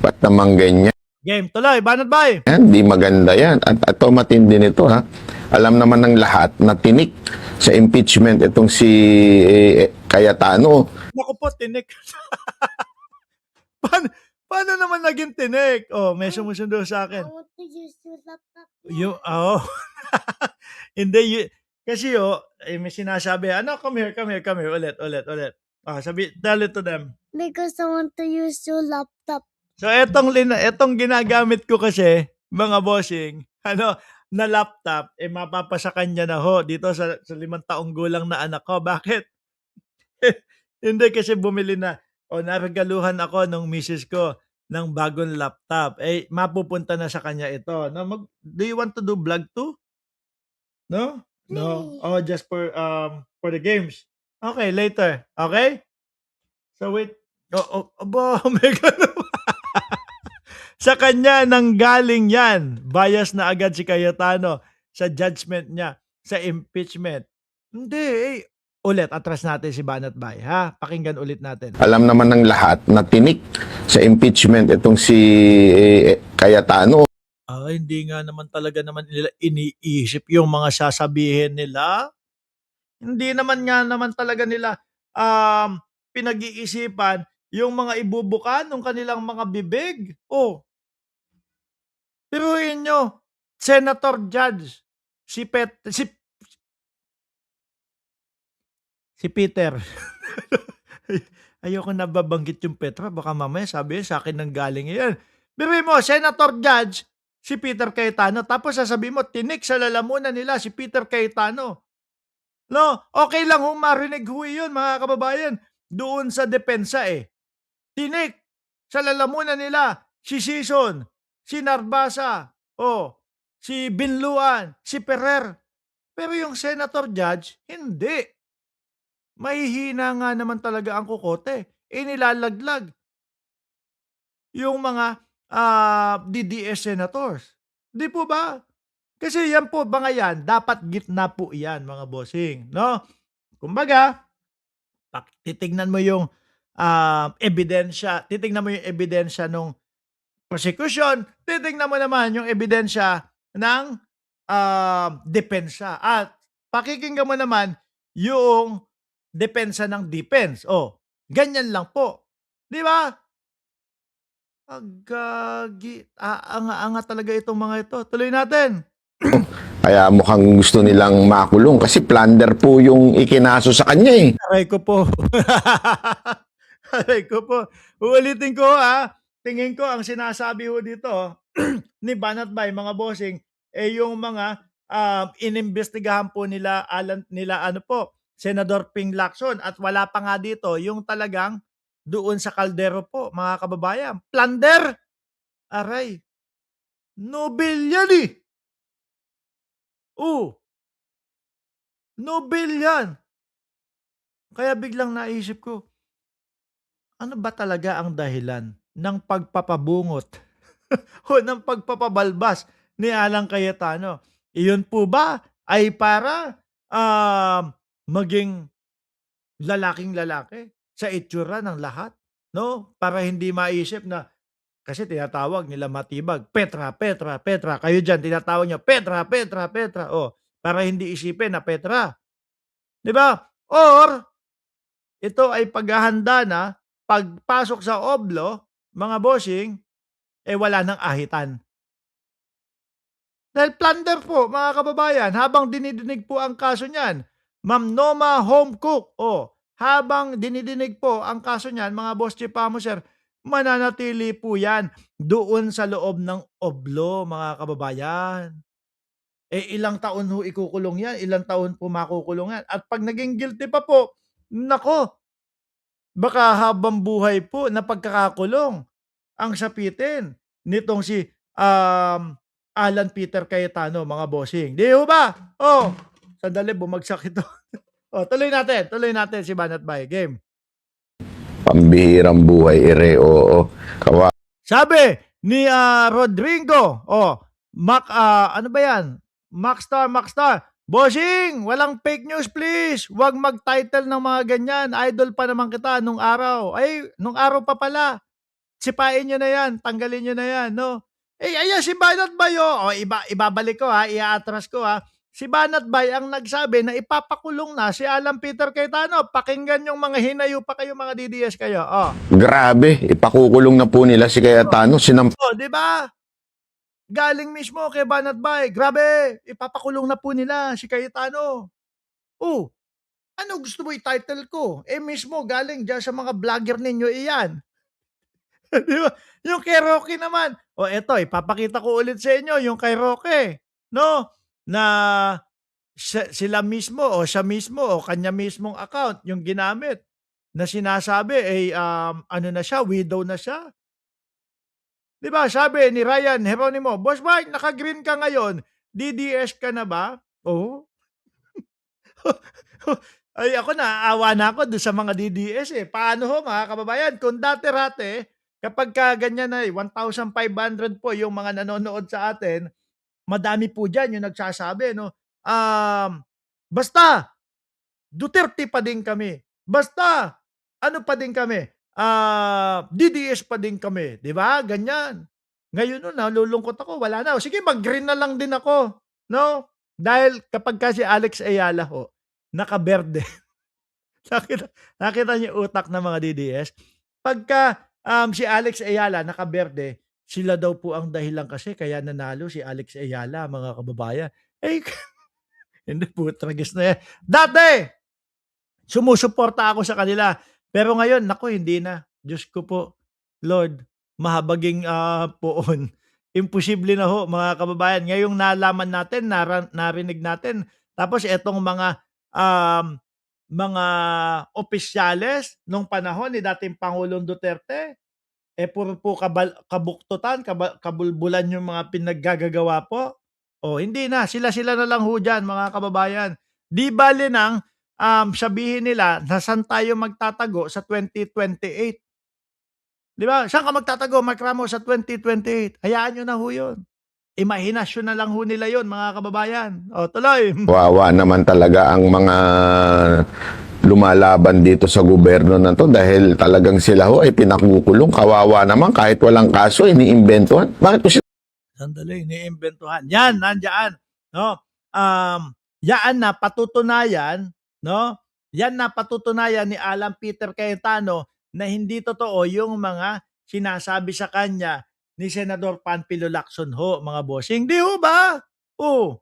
Ba't naman ganyan? Game, tuloy, Banat Bay. Di maganda yan. At ito matindi nito ha. Alam naman ng lahat na tinik sa impeachment itong si Cayetano. Naku po, tinik. paano naman naging tinik? Oh, may sumusundo sa akin. I want to use your laptop now. Yung, oh. Hindi, kasi may sinasabi, come here, ulit. Tell it to them. Because I want to use your laptop. So, etong ginagamit ko kasi, mga bossing, na laptop, mapapasa kanya na dito sa 5 taong gulang na anak ko. Bakit? Hindi kasi bumili na, naregaluhan ako nung misis ko ng bagong laptop. Mapupunta na sa kanya ito. No, do you want to do vlog too? No? No. Play. Just for the games. Okay, later. Okay? So wait. Aba, may ganun. Sa kanya nang galing yan. Bias na agad si Cayetano sa judgment niya sa impeachment. Hindi, ulit, atras natin si Banat Bay, ha? Pakinggan ulit natin. Alam naman ng lahat na tinik sa impeachment itong si Cayetano. Hindi nga naman talaga naman nila iniisip yung mga sasabihin nila. Hindi naman nga naman talaga nila pinag-iisipan yung mga ibubuka ng kanilang mga bibig. Biruin nyo, Senator Judge, si Peter. Ayoko na babanggit yung Petra, baka mamaya sabi sa akin nang galing yan. Biruin mo, Senator Judge, si Peter Cayetano, tapos sasabihin mo, tinik sa lalamunan nila si Peter Cayetano. No, okay lang kung marinig yun, mga kababayan, doon sa depensa Tinik sa lalamunan nila si Sison, si Narbasa, si Binluan, si Ferrer. Pero yung Senator Judge, hindi. Mahihina nga naman talaga ang kukote. Nilalaglag yung mga DDS senators. Di po ba? Kasi yan po, mga yan, dapat gitna po yan, mga bossing. No? Kumbaga, titignan mo yung ebidensya, titignan mo yung ebidensya ng prosecution, titignan mo naman yung ebidensya ng depensa. At pakikinggan mo naman yung depensa ng defense. Ganyan lang po. Di ba? Anga talaga itong mga ito. Tuloy natin. Kaya mukhang gusto nilang makulong kasi plunder po yung ikinaso sa kanya Aray ko po. Aray ko po. Uulitin ko tingin ko ang sinasabi dito ni Banat Bay, mga bossing, yung mga inimbestigahan po nila Senador Ping Lacson, at wala pa nga dito yung talagang doon sa kaldero po, mga kababayan. Plunder! Aray. Nobel yan Nobel yan. Kaya biglang naisip ko, ano ba talaga ang dahilan ng pagpapabungot o ng pagpapabalbas ni Alan Cayetano? Iyon po ba ay para maging lalaking lalaki sa itsura ng lahat? No? Para hindi maisip na, kasi tinatawag nila Matibag, Petra. Kayo dyan, tinatawag nyo, Petra. Para hindi isipin na Petra. Di ba? Or, ito ay paghahanda na, pagpasok sa oblo, mga bossing, wala nang ahitan. Dahil plunder po, mga kababayan, habang dinidinig po ang kaso niyan, Ma'am Noma Homecook, habang dinidinig po ang kaso niyan, mga boss chief Pamuser, mananatili po yan doon sa loob ng oblo, mga kababayan. Ilang taon ikukulong yan, ilang taon po makukulong yan. At pag naging guilty pa po, nako, baka habang buhay po na pagkakakulong ang sapitin nitong si Alan Peter Cayetano, mga bossing. Di ba? Sandali, bumagsak ito. Tuloy natin si Banat Bay. Game. Pambihirang buhay, Sabi ni Rodrigo, ano ba yan? Maxstar. Bossing, walang fake news please. Huwag mag-title ng mga ganyan. Idol pa naman kita nung araw. Nung araw pa pala. sipain nyo na yan, tanggalin nyo na yan, no? Eh, ayan, si Banat Bay, oh, ibabalik ko ha, i-atras ko ha. Si Banat Bay ang nagsabi na ipapakulong na si Alan Peter Cayetano. Pakinggan yung mga hinayo pa kayo, mga DDS kayo. Oh, Grabe, ipakukulong na po nila si Cayetano. oh, di ba? Galing mismo kay Banat Bay. Grabe, ipapakulong na po nila si Cayetano. Oh, ano gusto mo i-title ko? Eh mismo galing dyan sa mga vlogger ninyo iyan. Di ba? Yung kay Rocky naman. O eto, ipapakita ko ulit sa inyo yung kay Rocky. No? Na sila mismo o siya mismo o kanya mismong account yung ginamit na sinasabi ano na siya, widow na siya. Di ba? Sabi ni Ryan Geronimo, Boss Mike, naka-green ka ngayon. DDS ka na ba? Oo. Ay ako naaawa na ako doon sa mga DDS eh. Paano ho mga kababayan? Kung dati-rate, kapag ka ganyan ay 1,500 po yung mga nanonood sa atin, madami po dyan yung nagsasabi, no? Basta, Duterte pa din kami. Basta, ano pa din kami? DDS pa din kami. Di ba? Ganyan. Ngayon no, nalulungkot ako. Wala na. Sige, mag-green na lang din ako. No? Dahil kapag kasi Alex Ayala ho, nakaberde. nakita niyo utak ng mga DDS. Pagka si Alex Ayala nakaberde, sila daw po ang dahilan kasi kaya nanalo si Alex Ayala, mga kababayan. Eh, hindi po, tragis na yan. Dati, sumusuporta ako sa kanila. Pero ngayon, naku, hindi na. Diyos ko po, Lord, mahabaging poon. Imposible na ho, mga kababayan. Ngayong nalaman natin, narinig natin. Tapos etong mga opisyales nung panahon ni dating Pangulong Duterte, puro po kabuktutan, kabulbulan yung mga pinaggagawa po. O, hindi na. Sila-sila na lang ho dyan, mga kababayan. Di bali nang sabihin nila na saan tayo magtatago sa 2028. Di ba? Saan ka magtatago, Mark Ramos, sa 2028? Hayaan nyo na ho yun. Imahinasyon na lang ho nila yun, mga kababayan. O, tuloy. Wawa naman talaga ang mga lumalaban dito sa gobyerno na to dahil talagang sila ho ay pinakukulong. Kawawa naman kahit walang kaso, iniimbentuhan. Bakit po sila? Sandali, iniimbentuhan. Yan, nandyan. No? Yan na patutunayan, no? Yan na patutunayan ni Alan Peter Cayetano na hindi totoo yung mga sinasabi sa kanya ni Senador Panfilo Lacson ho, mga bossing. Di ho ba? Oh,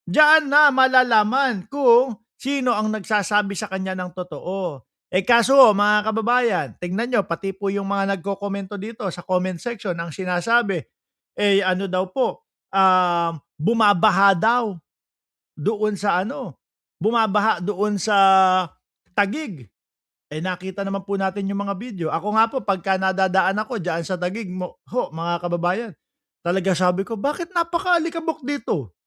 diyan na malalaman kung sino ang nagsasabi sa kanya ng totoo. Kaso mga kababayan, tingnan nyo, pati po yung mga nagko-komento dito sa comment section ang sinasabi, ano daw po, bumabaha daw doon sa bumabaha doon sa Taguig. Nakita naman po natin yung mga video. Ako nga po, pagka nadadaan ako dyan sa Taguig, mga kababayan, talaga sabi ko, bakit napakaalikabok dito?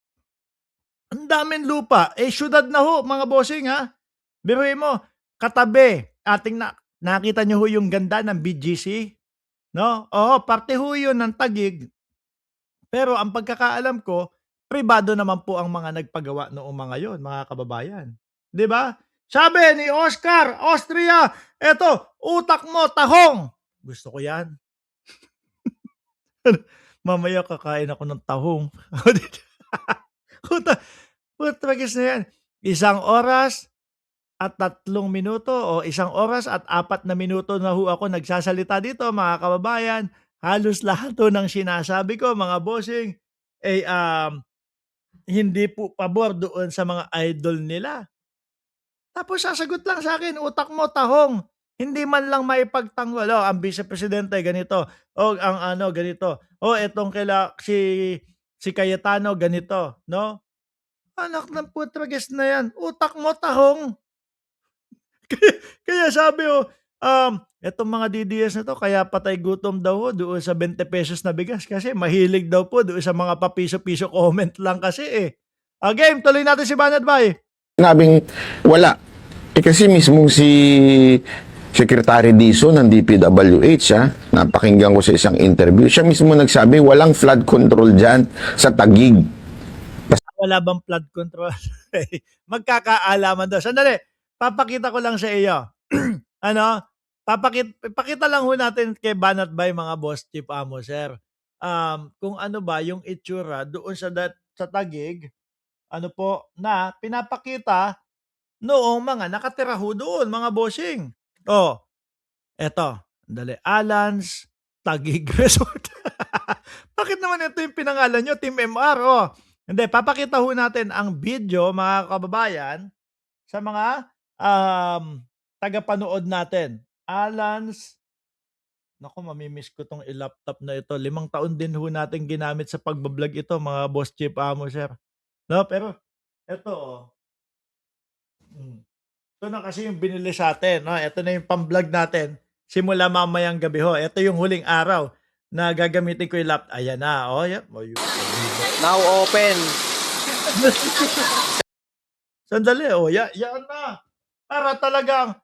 Ang daming lupa. Syudad na ho, mga bossing ha. Biruin mo, katabi, nakita nyo ho yung ganda ng BGC? No? Oo, parte ho yun ng Taguig. Pero ang pagkakaalam ko, pribado naman po ang mga nagpagawa noong mga yon, mga kababayan. 'Di ba? Sabi ni Oscar, Austria, eto, utak mo, tahong. Gusto ko yan. Mamaya kakain ako ng tahong. Putragis na yan. 1 oras at 3 minuto o 1 oras at 4 na minuto na ho ako nagsasalita dito, mga kababayan. Halos lahat ho ng sinasabi ko, mga bossing, hindi po pabor doon sa mga idol nila. Tapos sasagot lang sa akin, utak mo, tahong. Hindi man lang maipagtanggol. Ang Vice Presidente ganito. Ang ganito. Etong si Cayetano ganito. No? Anak ng putrages na yan. Utak mo, tahong. Kaya sabi etong mga DDS na to, kaya patay gutom daw ho doon sa 20 pesos na bigas kasi mahilig daw po doon sa mga papiso-piso comment lang kasi game, tuloy natin si Banat Bay. Sinabing wala. Kasi mismong si Secretary Dizon ng DPWH, napakinggan ko sa isang interview, siya mismo nagsabi walang flood control dyan sa Taguig. Wala bang flood control? Magkakaalaman daw. Sandali, papakita ko lang sa iyo. ipakita lang ho natin kay Banat Bay mga boss Chief Amo, sir. Kung ano ba yung itsura doon sa Taguig, ano po, na pinapakita noong mga nakatira ho doon, mga bossing. Oh, eto, dali. Alan's Taguig Resort. Bakit naman ito yung pinangalan nyo, Team MR? Oh. Hindi, papakita ho natin ang video, mga kababayan, sa mga tagapanood natin. Alan's, naku, mamimiss ko tong i-laptop na ito. 5 taon din ho natin ginamit sa pagbablog ito, mga boss Chief Amo, sir. No, pero eto, oh. Ito na kasi yung binili sa atin, no? Ito na yung pang-vlog natin simula mamayang gabi ho. Ito yung huling araw na gagamitin ko yung laptop. Ayan na, oh, yan. Oh, Now open. Sandali, oh, yan na. Para talagang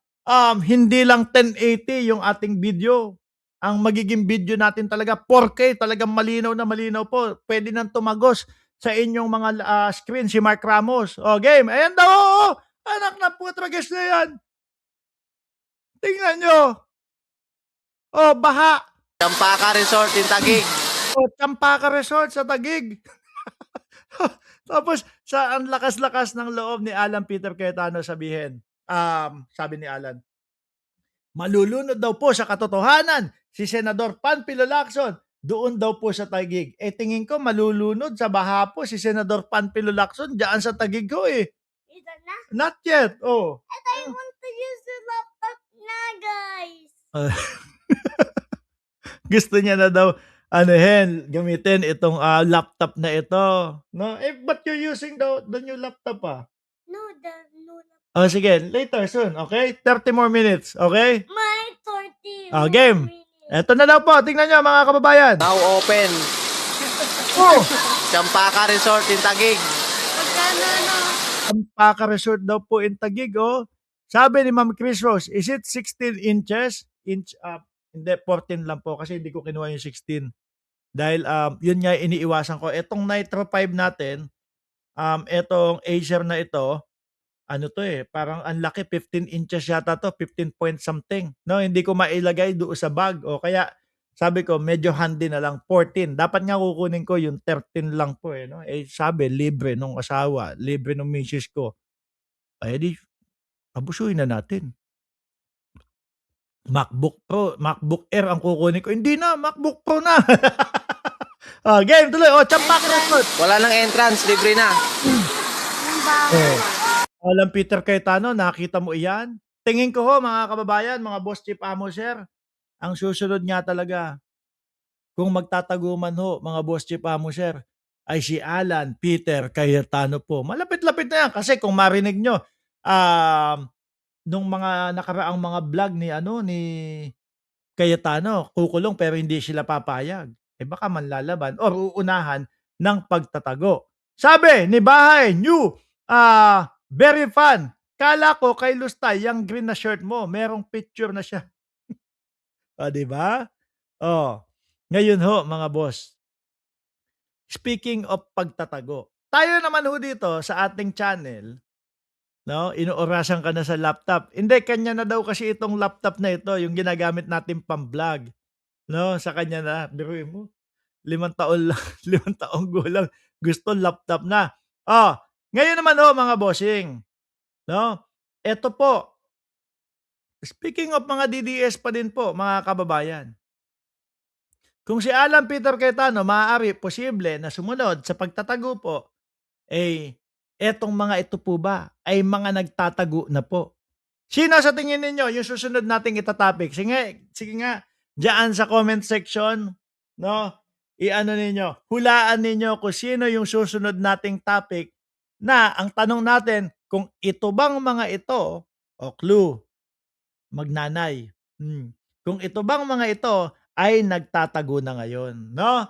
hindi lang 1080 yung ating video. Ang magiging video natin talaga 4K, talagang malinaw na malinaw po. Pwede nang tumagos sa inyong mga screen si Mark Ramos. Oh, game. Ayan daw, oh, anak na putra, guys na yan. Tingnan nyo. Oh, baha. Champaka Resort in Taguig. Oh, Champaka Resort sa Taguig. Tapos, sa ang lakas-lakas ng loob ni Alan Peter Cayetano sabihin, sabi ni Alan, malulunod daw po sa katotohanan si Senador Panfilo Lacson doon daw po sa Taguig. Eh, tingin ko malulunod sa baha po si Senador Panfilo Lacson diyan sa Taguig ko eh. Is that na? Not yet. Oh. And I want to use the laptop na, guys. Gusto niya na daw gamitin itong laptop na ito. No? Eh, but you're using the new laptop No, the no laptop. Oh, sige. Later, soon. Okay? 30 more minutes. Okay? My 30 Oh, game. minutes. Eto na daw po. Tingnan nyo, mga kababayan. Now open. Oh! Champaka Resort in Taguig. Magkano na? Champaka Resort daw po in Taguig, oh. Sabi ni Ma'am Chris Rose, is it 16 inches? Inch up. Hindi, 14 lang po kasi hindi ko kinuha yung 16. Dahil yun nga iniiwasan ko. Etong Nitro 5 natin, etong Acer na ito, ano to eh, parang ang laki, 15 inches yata to, 15 point something. No, hindi ko mailagay doon sa bag. O kaya sabi ko, medyo handy na lang, 14. Dapat nga kukunin ko yung 13 lang po eh. No? Eh sabi, libre nung asawa, libre nung misis ko. Ay di, abusuin na natin. MacBook Pro, MacBook Air ang kukunin ko. Hindi na, MacBook Pro na. Game tuloy. Champaka Resort. Wala nang entrance, libre na. Yung bahay. Alam Peter Cayetano, nakita mo iyan? Tingin ko ho, mga kababayan, mga boss Chief Amo, sir, ang susunod nga talaga, kung magtatago man ho, mga boss Chief Amo, sir, ay si Alan Peter Cayetano po. Malapit-lapit na yan kasi kung marinig nyo, nung mga nakaraang mga vlog ni Cayetano, kukulong pero hindi sila papayag. Eh baka manlalaban or uunahan ng pagtatago. Sabi ni Bahay, new, very fun. Kala ko kay Lustay, yung green na shirt mo, merong picture na siya. Di ba? Ngayon ho, mga boss. Speaking of pagtatago, tayo naman ho dito sa ating channel, no, inuorasan ka na sa laptop. Hindi, kanya na daw kasi itong laptop na ito, yung ginagamit natin pang-vlog. No, sa kanya na, biruin mo, 5 taon lang, 5 taong gulang, gusto laptop na. Ngayon naman ho, mga bossing, no, eto po, speaking of mga DDS pa din po, mga kababayan, kung si Alan Peter Cayetano, maaari, posible na sumunod sa pagtatago po, etong mga ito po ba ay mga nagtatago na po? Sino sa tingin ninyo yung susunod nating itatopic? Sige nga, diyan sa comment section, no? Iano ninyo, hulaan ninyo kung sino yung susunod nating topic na ang tanong natin, kung ito bang mga ito, clue, magnanay. Kung ito bang mga ito ay nagtatago na ngayon, no?